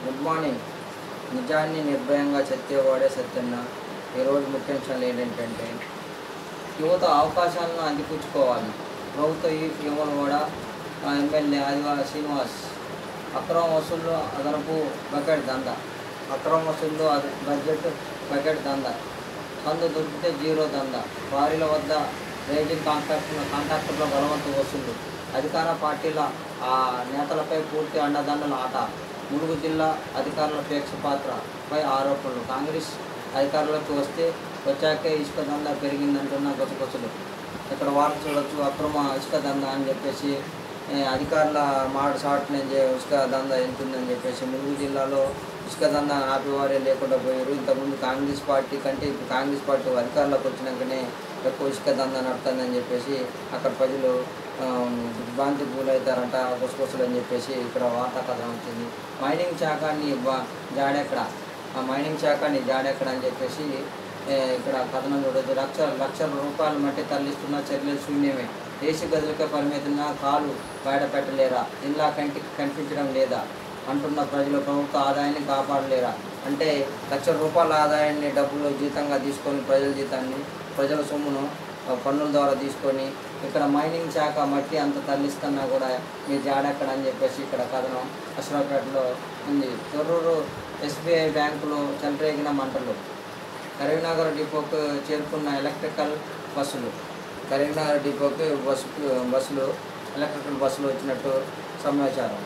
Good morning. నిజాన్ని నిర్భయంగా చెప్పేవాడే సత్యన్న. ఈరోజు ముఖ్యాంశాలు ఏంటంటే యువత అవకాశాలను అందిపుచ్చుకోవాలి. ప్రభుత్వ యువలు కూడా ఎమ్మెల్యే ఆదివార శ్రీనివాస్ అక్రమ వసూళ్ళు అదనపు బకెట్ దందా, అక్రమ వసూళ్ళు బడ్జెట్ బకెట్ దందా, సందు దొరికితే జీరో దందా, వారిల వద్ద రేజింగ్ కాంట్రాక్టర్ల బలవంత వసూళ్ళు, అధికార పార్టీల నేతలపై పూర్తి అండదండల ఆట, ములుగు జిల్లా అధికారుల పక్షపాత్రపై ఆరోపణలు, కాంగ్రెస్ అధికారులకు వచ్చాకే ఇసుక దందా పెరిగిందంటున్న గొసగొసలు. ఇక్కడ వార్త చూడొచ్చు. అక్రమ ఇసుక దందా అని చెప్పేసి అధికారుల మాట సాటునే ఇసుక దందా ఎంతుందని చెప్పేసి ములుగు జిల్లాలో ఇసుక దందా ఆపేవారే లేకుండా పోయారు. ఇంతకుముందు కాంగ్రెస్ పార్టీ కంటే ఇప్పుడు కాంగ్రెస్ పార్టీ అధికారులకు వచ్చినాకనే ఎక్కువ ఇసుక దందా నడుతుందని చెప్పేసి అక్కడ ప్రజలు భ్రాంతి పూలవుతారంట, గొసగొసలు అని చెప్పేసి ఇక్కడ వార్తా కథనం వచ్చింది. మైనింగ్ శాఖని జాడెక్కడ అని చెప్పేసి ఇక్కడ కథనం చూడొచ్చు. లక్షల రూపాయలు మట్టి తరలిస్తున్న చర్యలు శూన్యమే, దేశీ గదులకే పరిమితంగా కాలు బయట పెట్టలేరా, జిల్లా కంటికి కనిపించడం లేదా అంటున్న ప్రజలు ప్రభుత్వ ఆదాయాన్ని కాపాడలేరా అంటే లక్షల రూపాయల ఆదాయాన్ని డబ్బులు జీతంగా తీసుకొని ప్రజల సొమ్మును పన్నుల ద్వారా తీసుకొని ఇక్కడ మైనింగ్ శాఖ మట్టి అంత తరలిస్తున్నా కూడా మీరు జాడెక్కడ అని చెప్పేసి ఇక్కడ కథనం అశ్రాపేటలో ఉంది. తొర్రూరు ఎస్బీఐ బ్యాంకులో చెలరేగిన మంటలు, కరీంనగర్ డిపోకు చేరుకున్న ఎలక్ట్రికల్ బస్సులు, కరీంనగర్ డిపోకి ఎలక్ట్రికల్ బస్సులు వచ్చినట్టు సమాచారం.